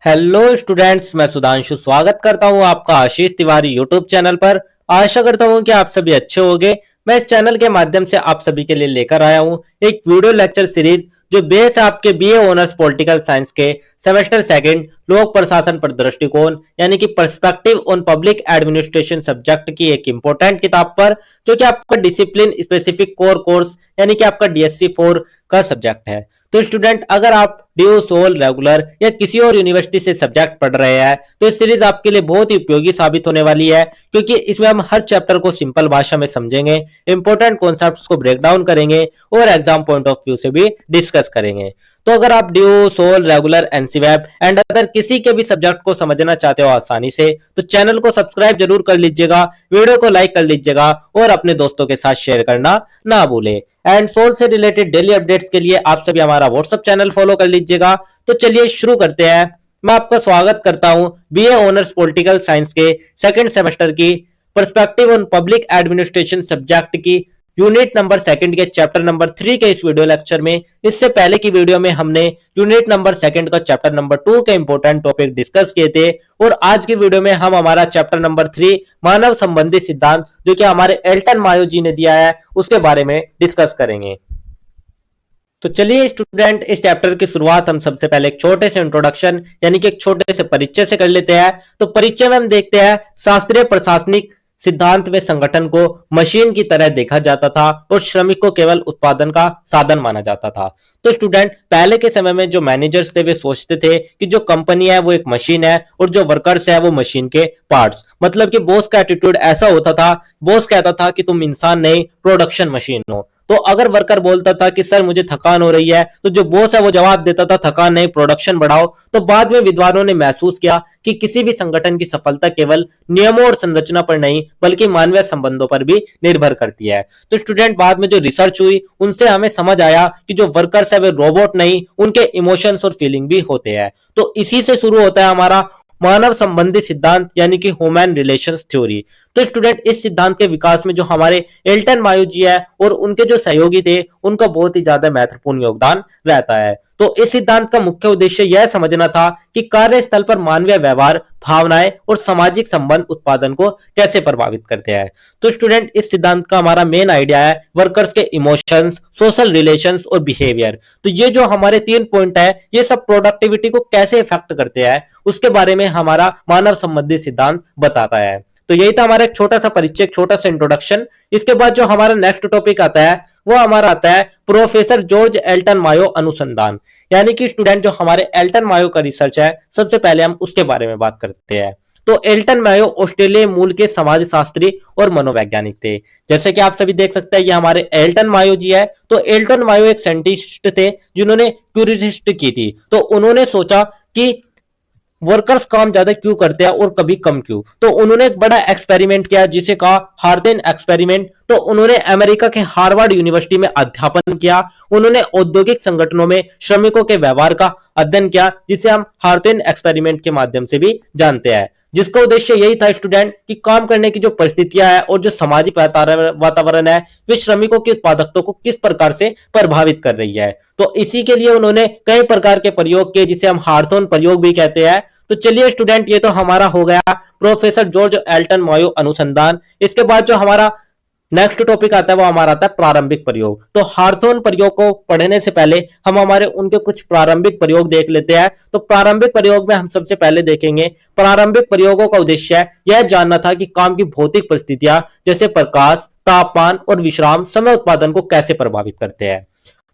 Hello students, मैं सुधांशु स्वागत करता हूं आपका आशीष तिवारी यूट्यूब चैनल पर। आशा करता हूं कि आप सभी अच्छे होंगे। मैं इस चैनल के माध्यम से आप सभी के लिए लेकर आया हूं एक वीडियो लेक्चर सीरीज जो बेस है आपके बीए ऑनर्स पॉलिटिकल साइंस के सेमेस्टर सेकंड लोक प्रशासन पर दृष्टिकोण यानी कि perspective on public administration subject की एक इंपॉर्टेंट किताब पर, जो कि आपका डिसिप्लिन स्पेसिफिक कोर कोर्स यानी कि आपका डीएससी 4 का सब्जेक्ट है। तो स्टूडेंट, अगर आप ड्यू सोल रेगुलर या किसी और यूनिवर्सिटी से सब्जेक्ट पढ़ रहे हैं तो इस सीरीज आपके लिए बहुत ही उपयोगी साबित होने वाली है, क्योंकि इसमें हम हर चैप्टर को सिंपल भाषा में समझेंगे, इंपॉर्टेंट कॉन्सेप्ट्स को ब्रेक डाउन करेंगे और एग्जाम पॉइंट ऑफ व्यू से भी डिस्कस करेंगे। तो अगर आप do SOL regular NCWEB and other किसी के भी सब्जेक्ट को समझना चाहते हो आसानी से, तो चैनल को सब्सक्राइब जरूर कर लीजिएगा, वीडियो को लाइक कर लीजिएगा और अपने दोस्तों के साथ शेयर करना ना भूले। एंड सोल से रिलेटेड डेली अपडेट्स के लिए आप सभी हमारा व्हाट्सएप चैनल फॉलो कर लीजिएगा। तो चलिए शुरू करते हैं। मैं आपका स्वागत करता हूं बीए ऑनर्स पॉलिटिकल साइंस के सेकंड सेमेस्टर की perspective on public administration subject की यूनिट नंबर सेकंड के चैप्टर नंबर 3 के इस वीडियो लेक्चर में। इससे पहले की वीडियो में हमने यूनिट नंबर सेकंड का चैप्टर नंबर 2 के इंपॉर्टेंट टॉपिक डिस्कस किए थे, और आज की वीडियो में हम हमारा चैप्टर नंबर 3 मानव संबंधी सिद्धांत, जो कि हमारे एल्टन मायो जी ने दिया है, उसके बारे में डिस्कस करेंगे। तो चलिए स्टूडेंट, इस चैप्टर की शुरुआत हम सबसे पहले एक छोटे से इंट्रोडक्शन यानी कि एक छोटे से परिचय से कर लेते हैं। तो परिचय में हम देखते हैं शास्त्रीय प्रशासनिक सिद्धांत में संगठन को मशीन की तरह देखा जाता था और श्रमिक को केवल उत्पादन का साधन माना जाता था। तो स्टूडेंट, पहले के समय में जो मैनेजर्स थे वे सोचते थे कि जो कंपनी है वो एक मशीन है और जो वर्कर्स है वो मशीन के पार्ट्स। मतलब कि बॉस का एटीट्यूड ऐसा होता था, बॉस कहता था कि तुम इंसान नहीं प्रोडक्शन मशीन हो। तो अगर वर्कर बोलता था कि सर मुझे थकान हो रही है, तो जो बॉस है वो जवाब देता था थकान नहीं प्रोडक्शन बढ़ाओ। तो बाद में विद्वानों ने महसूस किया कि किसी भी संगठन की सफलता केवल नियमों और संरचना पर नहीं बल्कि मानवीय संबंधों पर भी निर्भर करती है। तो स्टूडेंट, बाद में जो रिसर्च हुई उनसे हमें समझ आया कि जो वर्कर्स है वे रोबोट नहीं, उनके इमोशंस और फीलिंग भी होते हैं। तो इसी से शुरू होता है हमारा मानव संबंधी सिद्धांत यानी कि ह्यूमन रिलेशंस थ्योरी। तो स्टूडेंट, इस सिद्धांत के विकास में जो हमारे एल्टन मायो जी है और उनके जो सहयोगी थे उनका बहुत ही ज्यादा महत्वपूर्ण योगदान रहता है। तो इस सिद्धांत का मुख्य उद्देश्य यह समझना था कि कार्यस्थल पर मानवीय व्यवहार, भावनाएं और सामाजिक संबंध उत्पादन को कैसे प्रभावित करते हैं। तो स्टूडेंट, इस सिद्धांत का हमारा मेन आइडिया है वर्कर्स के इमोशंस, सोशल रिलेशंस और बिहेवियर। तो ये जो हमारे 3 पॉइंट है ये सब प्रोडक्टिविटी को कैसे इफेक्ट करते हैं उसके बारे में हमारा मानव संबंधी सिद्धांत बताता है। तो यही था हमारा एक छोटा सा परिचय, एक छोटा सा इंट्रोडक्शन। इसके बाद जो हमारा नेक्स्ट टॉपिक आता है वो हमारा आता है प्रोफेसर जॉर्ज एल्टन मायो अनुसंधान। यानी कि स्टूडेंट, जो हमारे एल्टन मायो का रिसर्च है सबसे पहले हम उसके बारे में बात करते हैं। तो एल्टन मायो ऑस्ट्रेलिया मूल के समाजशास्त्री और मनोवैज्ञानिक थे। जैसे कि आप सभी देख सकते हैं ये हमारे एल्टन मायो जी है। तो एल्टन मायो एक साइंटिस्ट थे जिन्होंने क्यूरियोसिटी की थी। तो उन्होंने सोचा कि वर्कर्स काम ज्यादा क्यों करते हैं और कभी कम क्यों। तो उन्होंने एक बड़ा एक्सपेरिमेंट किया जिसे कहा हार्देन एक्सपेरिमेंट। तो उन्होंने अमेरिका के हार्वर्ड यूनिवर्सिटी में अध्यापन किया। उन्होंने औद्योगिक संगठनों में श्रमिकों के व्यवहार का अध्ययन किया, जिसे हम हार्देन एक्सपेरिमेंट के माध्यम से भी जानते हैं, जिसका उद्देश्य यही था स्टूडेंट कि काम करने की जो परिस्थितियां है और जो सामाजिक वातावरण है वे श्रमिकों की उत्पादकता को किस प्रकार से प्रभावित कर रही है। तो इसी के लिए उन्होंने कई प्रकार के प्रयोग किए जिसे हम हार्थोन प्रयोग भी कहते हैं। तो चलिए स्टूडेंट, ये तो हमारा हो गया प्रोफेसर जॉर्ज एल्टन मायो अनुसंधान। इसके बाद जो हमारा नेक्स्ट टॉपिक आता है वो हमारा आता है प्रारंभिक प्रयोग। तो हार्थोन प्रयोग को पढ़ने से पहले हम हमारे उनके कुछ प्रारंभिक प्रयोग देख लेते हैं। तो प्रारंभिक प्रयोग में हम सबसे पहले देखेंगे प्रारंभिक प्रयोगों का उद्देश्य यह जानना था कि काम की भौतिक परिस्थितियां जैसे प्रकाश, तापमान और विश्राम समय उत्पादन को कैसे प्रभावित करते हैं।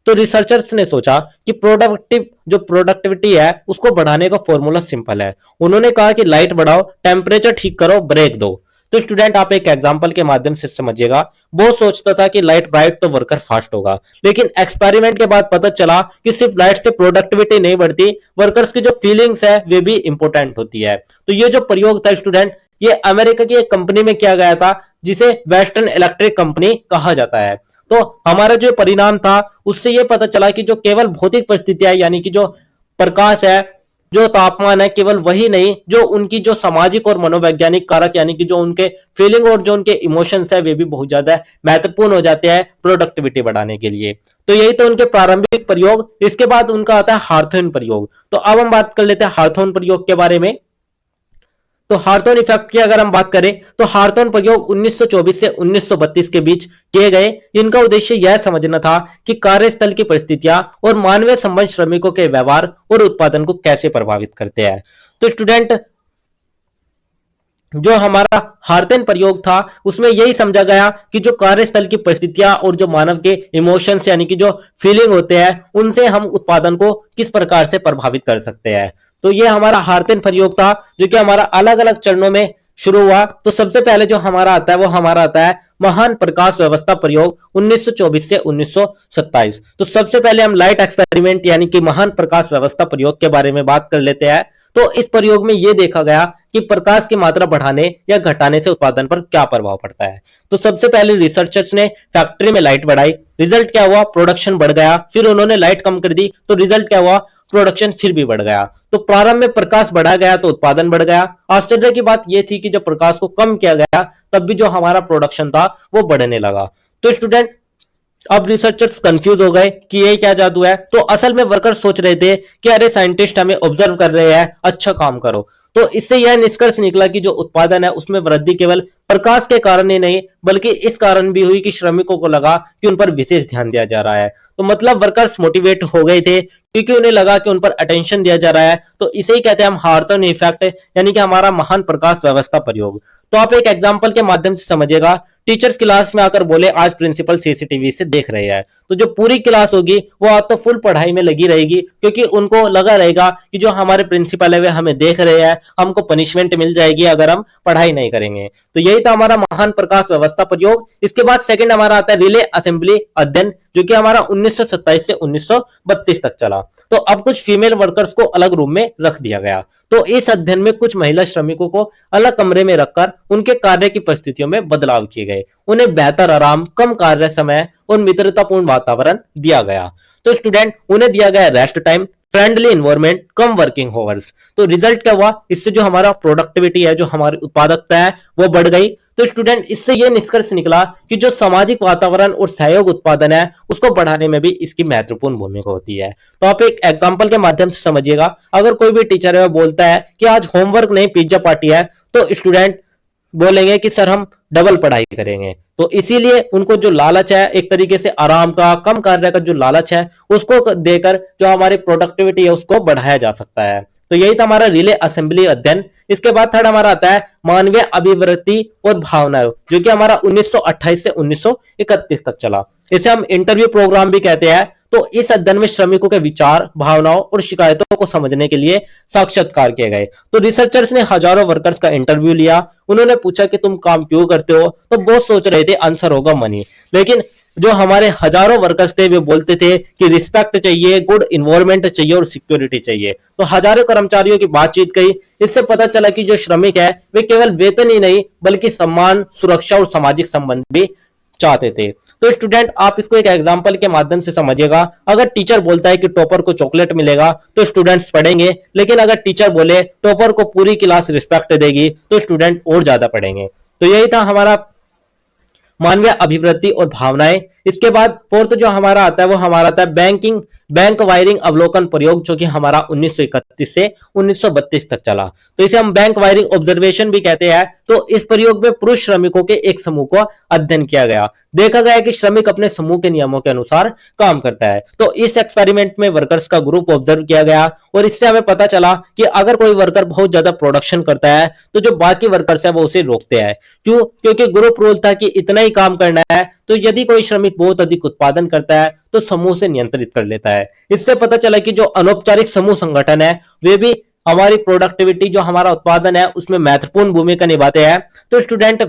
तो रिसर्चर्स ने सोचा कि प्रोडक्टिविटी है उसको बढ़ाने का फॉर्मूला सिंपल है। उन्होंने कहा कि लाइट बढ़ाओ, टेम्परेचर ठीक करो, ब्रेक दो। तो स्टूडेंट, आप एक एग्जांपल के माध्यम से समझिएगा। वो सोचता था कि लाइट ब्राइट तो वर्कर फास्ट होगा, लेकिन एक्सपेरिमेंट के बाद पता चला कि सिर्फ लाइट से प्रोडक्टिविटी नहीं बढ़ती, वर्कर्स की जो फीलिंग्स है वे भी इंपॉर्टेंट होती है। तो ये जो प्रयोग था स्टूडेंट, ये अमेरिका की एक कंपनी में किया गया था जिसे वेस्टर्न इलेक्ट्रिक कंपनी कहा जाता है। तो हमारा जो परिणाम था उससे यह पता चला कि जो केवल भौतिक परिस्थितियां यानी कि जो प्रकाश है, जो तापमान है केवल वही नहीं, जो उनकी जो सामाजिक और मनोवैज्ञानिक कारक यानी कि जो उनके फीलिंग और जो उनके इमोशंस है वे भी बहुत ज्यादा महत्वपूर्ण हो जाते हैं प्रोडक्टिविटी बढ़ाने के लिए। तो यही तो उनके प्रारंभिक प्रयोग। इसके बाद उनका आता है हार्थोन प्रयोग। तो अब हम बात कर लेते हैं हार्थोन प्रयोग के बारे में। तो हार्थोन इफेक्ट की अगर हम बात करें तो हार्थोन प्रयोग 1924 से 1932 के बीच किए गए। इनका उद्देश्य यह समझना था कि कार्यस्थल की परिस्थितियां और मानवीय संबंध श्रमिकों के व्यवहार और उत्पादन को कैसे प्रभावित करते हैं। तो स्टूडेंट, जो हमारा हार्थन प्रयोग था उसमें यही समझा गया कि जो कार्यस्थल की परिस्थितियां और जो मानव के इमोशंस यानी कि जो फीलिंग होते हैं उनसे हम उत्पादन को किस प्रकार से प्रभावित कर सकते हैं। तो ये हमारा हार्थन प्रयोग था जो कि हमारा अलग अलग चरणों में शुरू हुआ। तो सबसे पहले जो हमारा आता है वो हमारा आता है महान प्रकाश व्यवस्था प्रयोग 1924 से 1927। तो सबसे पहले हम लाइट एक्सपेरिमेंट यानी कि महान प्रकाश व्यवस्था प्रयोग के बारे में बात कर लेते हैं। तो इस प्रयोग में यह देखा गया कि प्रकाश की मात्रा बढ़ाने या घटाने से उत्पादन पर क्या प्रभाव पड़ता है। तो सबसे पहले रिसर्चर्स ने फैक्ट्री में लाइट बढ़ाई, रिजल्ट क्या हुआ, प्रोडक्शन बढ़ गया। फिर उन्होंने लाइट कम कर दी तो रिजल्ट क्या हुआ, प्रोडक्शन फिर भी बढ़ गया। तो प्रारंभ में प्रकाश बढ़ा गया तो उत्पादन बढ़ गया। आश्चर्य की बात यह थी कि जब प्रकाश को कम किया गया तब भी जो हमारा प्रोडक्शन था वो बढ़ने लगा। तो स्टूडेंट, अब रिसर्चर्स कंफ्यूज हो गए कि ये क्या जादू है। तो असल में वर्कर्स सोच रहे थे कि अरे साइंटिस्ट हमें ऑब्जर्व कर रहे हैं, अच्छा काम करो। तो इससे यह निष्कर्ष निकला कि जो उत्पादन है उसमें वृद्धि केवल प्रकाश के कारण ही नहीं बल्कि इस कारण भी हुई कि श्रमिकों को लगा कि उन पर विशेष ध्यान दिया जा रहा है। तो मतलब वर्कर्स मोटिवेट हो गए थे क्योंकि उन्हें लगा कि उन पर अटेंशन दिया जा रहा है। तो इसे ही कहते हैं हम हार्थन इफेक्ट यानी कि हमारा महान प्रकाश व्यवस्था प्रयोग। तो आप एक एग्जाम्पल के माध्यम से समझिएगा। टीचर्स क्लास में आकर बोले आज प्रिंसिपल सीसीटीवी से देख रहे हैं, तो जो पूरी क्लास होगी वो आज तो फुल पढ़ाई में लगी रहेगी क्योंकि उनको लगा रहेगा कि जो हमारे प्रिंसिपल है वे हमें देख रहे हैं, हमको पनिशमेंट मिल जाएगी अगर हम पढ़ाई नहीं करेंगे। तो यही था हमारा महान प्रकाश व्यवस्था प्रयोग। इसके बाद सेकंड हमारा आता है रिले असेंबली अध्ययन जो कि हमारा 1927 से 1932 तक चला। तो अब कुछ फीमेल वर्कर्स को अलग रूम में रख दिया गया। तो इस अध्ययन में कुछ महिला श्रमिकों को अलग कमरे में रखकर उनके कार्य की परिस्थितियों में बदलाव किए गए। उन्हें बेहतर आराम, कम कार्य समय और मित्रतापूर्ण वातावरण दिया गया। तो स्टूडेंट, उन्हें दिया गया रेस्ट टाइम, फ्रेंडली इन्वायरमेंट, कम वर्किंग आवर्स। तो रिजल्ट क्या हुआ, इससे जो हमारा प्रोडक्टिविटी है, जो हमारी उत्पादकता है वो बढ़ गई। तो स्टूडेंट, इससे यह निष्कर्ष निकला कि जो सामाजिक वातावरण और सहयोग उत्पादन है उसको बढ़ाने में भी इसकी महत्वपूर्ण भूमिका होती है। तो आप एक एग्जांपल के माध्यम से समझिएगा। अगर कोई भी टीचर है बोलता है कि आज होमवर्क नहीं पिज्जा पार्टी है, तो स्टूडेंट बोलेंगे कि सर हम डबल पढ़ाई करेंगे। तो इसीलिए उनको जो लालच है एक तरीके से आराम का, कम कार्य का जो लालच है उसको देकर जो हमारी प्रोडक्टिविटी है उसको बढ़ाया जा सकता है। तो यही था हमारा रिले असेंबली अध्ययन। इसके बाद थर्ड हमारा आता है मानवीय अभिवृत्ति और भावनाएं जो कि हमारा 1928 से 1931 तक चला। इसे हम इंटरव्यू प्रोग्राम भी कहते हैं। तो इस अध्ययन में श्रमिकों के विचार, भावनाओं और शिकायतों को समझने के लिए साक्षात्कार किए गए। तो रिसर्चर्स ने हजारों वर्कर्स का इंटरव्यू लिया। उन्होंने पूछा कि तुम काम क्यों करते हो, तो बहुत सोच रहे थे आंसर होगा मनी। लेकिन जो हमारे हजारों वर्कर्स थे वे बोलते थे कि रिस्पेक्ट चाहिए, गुड इन्वायरमेंट चाहिए और सिक्योरिटी चाहिए। तो हजारों कर्मचारियों की बातचीत कही। इससे पता चला कि जो श्रमिक है वे केवल वेतन ही नहीं बल्कि सम्मान, सुरक्षा और सामाजिक संबंध भी चाहते थे। तो स्टूडेंट, आप इसको एक एग्जांपल के माध्यम से समझिएगा। अगर टीचर बोलता है कि टॉपर को चॉकलेट मिलेगा तो स्टूडेंट्स पढ़ेंगे, लेकिन अगर टीचर बोले टॉपर को पूरी क्लास रिस्पेक्ट देगी तो स्टूडेंट और ज्यादा पढ़ेंगे। तो यही था हमारा मानवीय अभिवृत्ति और भावनाएं। इसके बाद फोर्थ जो हमारा आता है वो हमारा आता है बैंक वायरिंग अवलोकन प्रयोग जो कि हमारा 1931 से 1932 तक चला। तो इसे हम बैंक वायरिंग ऑब्जर्वेशन भी कहते हैं। तो इस प्रयोग में पुरुष श्रमिकों के एक समूह को अध्ययन किया गया। देखा गया कि श्रमिक अपने समूह के नियमों के अनुसार काम करता है। तो इस एक्सपेरिमेंट में वर्कर्स का ग्रुप ऑब्जर्व किया गया और इससे हमें पता चला कि अगर कोई वर्कर बहुत ज्यादा प्रोडक्शन करता है तो जो बाकी वर्कर्स है वो उसे रोकते हैं। क्यों? क्योंकि ग्रुप रूल था कि इतना ही काम करना है। तो यदि कोई श्रमिक बहुत अधिक उत्पादन करता है तो समूह से नियंत्रित कर लेता है। इससे पता चला कि जो अनौपचारिक समूह संगठन है वे भी हमारी प्रोडक्टिविटी, जो हमारा उत्पादन है उसमें महत्वपूर्ण भूमिका निभाते हैं। तो स्टूडेंट,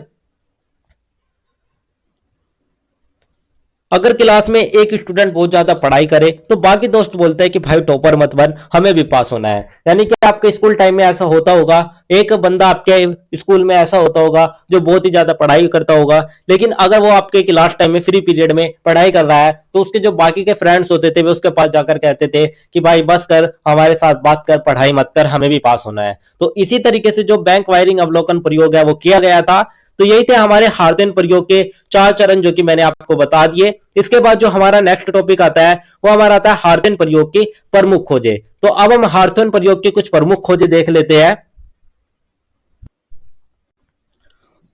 अगर क्लास में एक स्टूडेंट बहुत ज्यादा पढ़ाई करे तो बाकी दोस्त बोलते हैं कि भाई टॉपर मत बन, हमें भी पास होना है। यानी कि आपके स्कूल टाइम में ऐसा होता होगा, एक बंदा आपके स्कूल में ऐसा होता होगा जो बहुत ही ज्यादा पढ़ाई करता होगा, लेकिन अगर वो आपके क्लास टाइम में फ्री पीरियड में पढ़ाई कर रहा है तो उसके जो बाकी के फ्रेंड्स होते थे वे उसके पास जाकर कहते थे कि भाई बस कर, हमारे साथ बात कर, पढ़ाई मत कर, हमें भी पास होना है। तो इसी तरीके से जो बैंक वायरिंग अवलोकन प्रयोग है वो किया गया था। तो यही थे हमारे हार्देन प्रयोग के 4 चरण जो कि मैंने आपको बता दिए। इसके बाद जो हमारा नेक्स्ट टॉपिक आता है वो हमारा आता है हार्देन प्रयोग की प्रमुख खोजें। तो अब हम हार्देन प्रयोग की कुछ प्रमुख खोजें देख लेते हैं।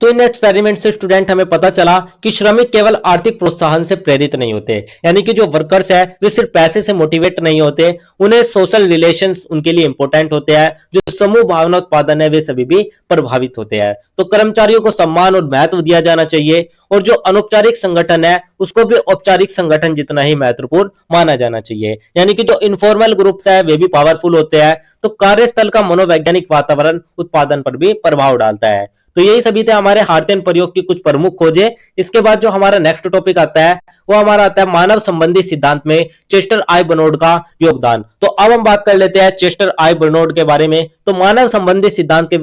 तो इन एक्सपेरिमेंट से स्टूडेंट हमें पता चला कि श्रमिक केवल आर्थिक प्रोत्साहन से प्रेरित नहीं होते, यानी कि जो वर्कर्स है वे सिर्फ पैसे से मोटिवेट नहीं होते, उन्हें सोशल रिलेशंस उनके लिए इंपॉर्टेंट होते हैं, जो समूह भावना उत्पादन है वे सभी भी प्रभावित होते हैं। तो कर्मचारियों को सम्मान और महत्व दिया जाना चाहिए, और जो अनौपचारिक संगठन है उसको भी औपचारिक संगठन जितना ही महत्वपूर्ण माना जाना चाहिए। यानी कि जो इनफॉर्मल ग्रुप्स है वे भी पावरफुल होते हैं। तो कार्यस्थल का मनोवैज्ञानिक वातावरण उत्पादन पर भी प्रभाव डालता है। तो यही सभी थे हमारे हार्तेन प्रयोग की कुछ प्रमुख खोजें। इसके बाद जो हमारा नेक्स्ट टॉपिक आता है वो हमारा आता है मानव संबंधी सिद्धांत में चेस्टर आई बर्नौड का योगदान। तो अब हम बात कर लेते हैं चेस्टर आई बर्नौड के बारे में। तो मानव संबंधी सिद्धांत के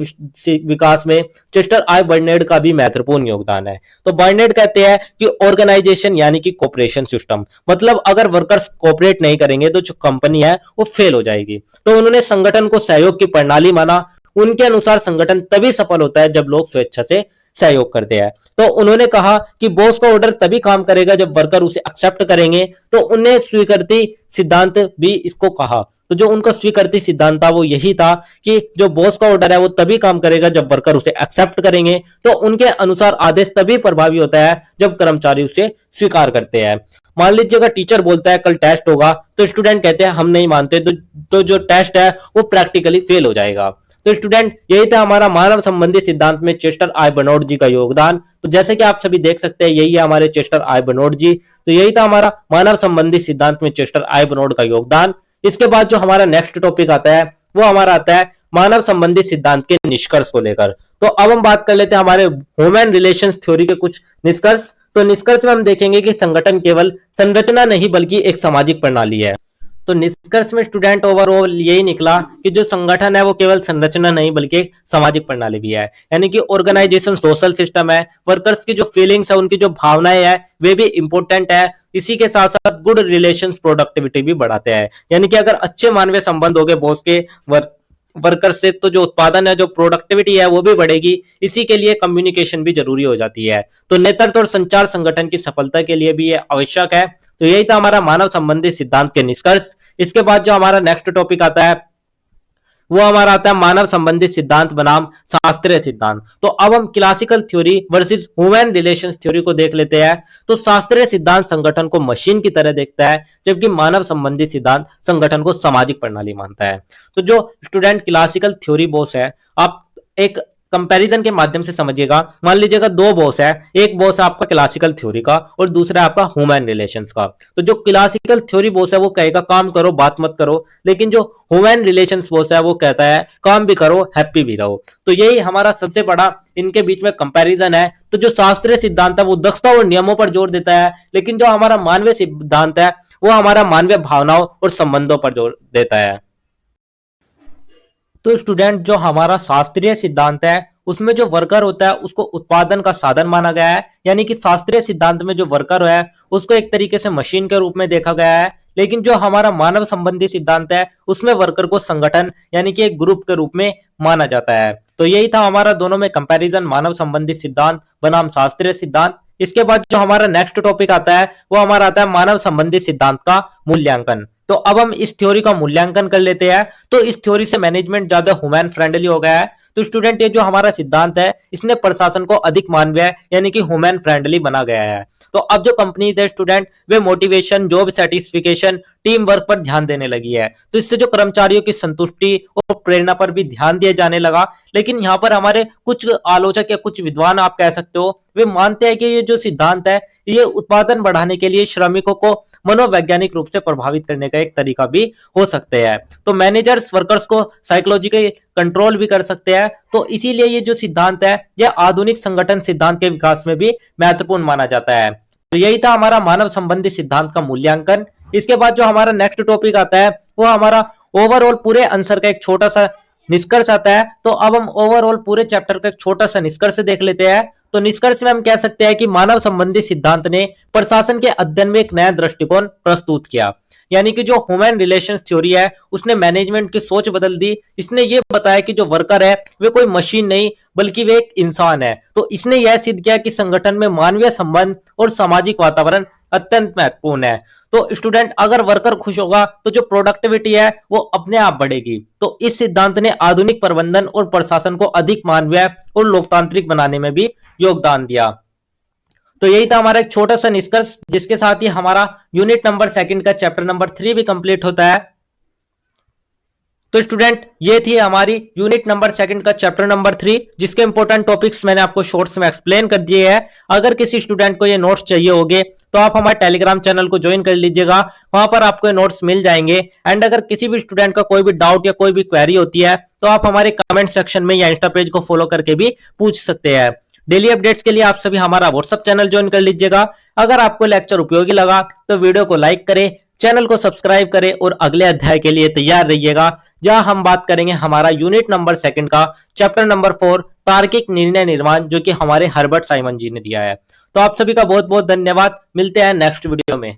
विकास में चेस्टर आई बर्नौड का भी महत्वपूर्ण योगदान है। तो बर्नौड कहते हैं कि ऑर्गेनाइजेशन यानी कि कोऑपरेशन सिस्टम, मतलब अगर वर्कर्स कोऑपरेट नहीं करेंगे तो जो कंपनी है वो फेल हो जाएगी। तो उन्होंने संगठन को सहयोग की प्रणाली माना। उनके अनुसार संगठन तभी सफल होता है जब लोग स्वेच्छा से सहयोग करते हैं। तो उन्होंने कहा कि बॉस का ऑर्डर तभी काम करेगा जब वर्कर उसे एक्सेप्ट करेंगे। तो उन्हें स्वीकृति सिद्धांत भी इसको कहा। तो जो उनका स्वीकृति सिद्धांत था वो यही था कि जो बॉस का ऑर्डर है वो तभी काम करेगा जब वर्कर उसे एक्सेप्ट करेंगे। तो उनके अनुसार आदेश तभी प्रभावी होता है जब कर्मचारी उसे स्वीकार करते हैं। मान लीजिए अगर टीचर बोलता है कल टेस्ट होगा तो स्टूडेंट कहते हैं हम नहीं मानते, तो जो टेस्ट है वो प्रैक्टिकली फेल हो जाएगा। तो स्टूडेंट यही था हमारा मानव संबंधी सिद्धांत में चेस्टर आई बर्नौड जी का योगदान। तो जैसे कि आप सभी देख सकते हैं यही है हमारे चेस्टर आई बर्नौड जी। तो यही था हमारा मानव संबंधी सिद्धांत में चेस्टर आई बर्नौड का योगदान। इसके बाद जो हमारा नेक्स्ट टॉपिक आता है वो हमारा आता है मानव संबंधी सिद्धांत के निष्कर्ष को लेकर। तो अब हम बात कर लेते हैं हमारे ह्यूमन रिलेशंस थ्योरी के कुछ निष्कर्ष। तो निष्कर्ष में हम देखेंगे कि संगठन केवल संरचना नहीं बल्कि एक सामाजिक प्रणाली है। तो निष्कर्ष में स्टूडेंट ओवरऑल यही निकला कि जो संगठन है वो केवल संरचना नहीं बल्कि एक सामाजिक प्रणाली भी है। यानी कि ऑर्गेनाइजेशन सोशल सिस्टम है, वर्कर्स की जो फीलिंग्स है उनकी जो भावनाएं है वे भी इंपॉर्टेंट है। इसी के साथ साथ गुड रिलेशंस प्रोडक्टिविटी भी बढ़ाते हैं। यानी कि अगर अच्छे मानवीय संबंध हो गए बॉस के वर्कर से तो जो उत्पादन है, जो प्रोडक्टिविटी है वो भी बढ़ेगी। इसी के लिए कम्युनिकेशन भी जरूरी हो जाती है। तो नेतृत्व और संचार संगठन की सफलता के लिए भी ये आवश्यक है। तो यही था हमारा मानव संबंधी सिद्धांत के निष्कर्ष। इसके बाद जो हमारा नेक्स्ट टॉपिक आता है वो हमारा आता है मानव संबंधी सिद्धांत बनाम शास्त्रीय सिद्धांत। तो अब हम classical theory versus human relations theory को देख लेते हैं। तो शास्त्रीय सिद्धांत संगठन को मशीन की तरह देखता है, जबकि मानव संबंधी सिद्धांत संगठन को सामाजिक प्रणाली मानता है। तो जो स्टूडेंट क्लासिकल थ्योरी बॉस है, आप एक कंपैरिजन के माध्यम से समझिएगा। मान लीजिएगा दो बॉस है, एक बॉस है आपका क्लासिकल थ्योरी का और दूसरा है आपका ह्यूमन रिलेशंस का। तो जो क्लासिकल थ्योरी बॉस है वो कहेगा काम करो बात मत करो, लेकिन जो ह्यूमन रिलेशंस बॉस है वो कहता है काम भी करो हैप्पी भी रहो। तो यही हमारा सबसे बड़ा इनके बीच में कंपैरिजन है। तो जो शास्त्रीय सिद्धांत है वो दक्षता और नियमों पर जोर देता है, लेकिन जो हमारा मानवीय सिद्धांत है वो हमारा मानवीय भावनाओं और संबंधों पर जोर देता है। तो स्टूडेंट जो हमारा शास्त्रीय सिद्धांत है उसमें जो वर्कर होता है उसको उत्पादन का साधन माना गया है। यानी कि शास्त्रीय सिद्धांत में जो वर्कर है उसको एक तरीके से मशीन के रूप में देखा गया है, लेकिन जो हमारा मानव संबंधी सिद्धांत है उसमें वर्कर को संगठन यानी कि एक ग्रुप के रूप में माना जाता है। तो यही था हमारा दोनों में कंपैरिजन, मानव संबंधी सिद्धांत बनाम शास्त्रीय सिद्धांत। इसके बाद जो हमारा नेक्स्ट टॉपिक आता है वो हमारा आता है मानव संबंधी सिद्धांत का मूल्यांकन। तो अब हम इस थ्योरी का मूल्यांकन कर लेते हैं। तो इस थ्योरी से मैनेजमेंट ज्यादा ह्यूमन फ्रेंडली हो गया है। तो स्टूडेंट ये जो हमारा सिद्धांत है इसने प्रशासन को अधिक मानवीय यानी कि ह्यूमन फ्रेंडली बना गया है। तो अब जो कंपनीज है student way motivation, job satisfaction, team work पर ध्यान देने लगी है। तो इससे जो कर्मचारियों की संतुष्टि और प्रेरणा पर भी ध्यान दिया जाने लगा। लेकिन यहाँ पर हमारे कुछ आलोचक या कुछ विद्वान आप कह सकते हो वे मानते हैं कि ये जो सिद्धांत है ये उत्पादन बढ़ाने के लिए श्रमिकों को मनोवैज्ञानिक रूप से प्रभावित करने का एक तरीका भी हो सकते हैं। तो मैनेजर्स वर्कर्स को साइकोलॉजिकल कंट्रोल भी कर सकते हैं। तो इसीलिए ये जो सिद्धांत है यह आधुनिक संगठन सिद्धांत के विकास में भी महत्वपूर्ण माना जाता है। तो यही था हमारा मानव संबंधी सिद्धांत का मूल्यांकन। इसके बाद जो हमारा नेक्स्ट टॉपिक आता है वो हमारा ओवरऑल पूरे आंसर का एक छोटा सा निष्कर्ष आता है। तो अब हम ओवरऑल पूरे चैप्टर का एक छोटा सा निष्कर्ष देख लेते हैं। तो निष्कर्ष में हम कह सकते हैं कि मानव संबंधी सिद्धांत ने प्रशासन के अध्ययन में एक नया दृष्टिकोण प्रस्तुत किया। यानी कि जो ह्यूमन रिलेशंस थ्योरी है उसने मैनेजमेंट की सोच बदल दी। इसने ये बताया कि जो वर्कर है वे कोई मशीन नहीं बल्कि वे एक इंसान है। तो इसने यह सिद्ध किया कि संगठन में मानवीय संबंध और सामाजिक वातावरण अत्यंत महत्वपूर्ण है। तो स्टूडेंट अगर वर्कर खुश होगा तो जो प्रोडक्टिविटी है वो अपने आप बढ़ेगी। तो इस सिद्धांत ने आधुनिक प्रबंधन और प्रशासन को अधिक मानवीय और लोकतांत्रिक बनाने में भी योगदान दिया। तो यही था हमारा एक छोटा सा निष्कर्ष, जिसके साथ ही हमारा यूनिट नंबर 2 का चैप्टर नंबर 3 भी कंप्लीट होता है। तो स्टूडेंट ये थी हमारी यूनिट नंबर 2 का चैप्टर नंबर 3, जिसके इंपॉर्टेंट टॉपिक्स मैंने आपको शॉर्ट्स में एक्सप्लेन कर दिए हैं। अगर किसी स्टूडेंट को ये नोट्स चाहिए होंगे तो आप हमारे टेलीग्राम चैनल को ज्वाइन कर लीजिएगा, वहां पर आपको ये नोट्स मिल जाएंगे। एंड अगर किसी भी स्टूडेंट का कोई भी डाउट या कोई भी क्वेरी होती है तो आप हमारे कमेंट सेक्शन में या इंस्टा पेज को फॉलो करके भी पूछ सकते हैं। डेली अपडेट्स के लिए आप सभी हमारा व्हाट्सएप चैनल ज्वाइन कर लीजिएगा। अगर आपको लेक्चर उपयोगी लगा तो वीडियो को लाइक करें, चैनल को सब्सक्राइब करें और अगले अध्याय के लिए तैयार रहिएगा, जहां हम बात करेंगे हमारा यूनिट नंबर 2 का चैप्टर नंबर 4 तार्किक निर्णय निर्माण, जो कि हमारे हर्बर्ट साइमन जी ने दिया है। तो आप सभी का बहुत बहुत धन्यवाद। मिलते हैं नेक्स्ट वीडियो में।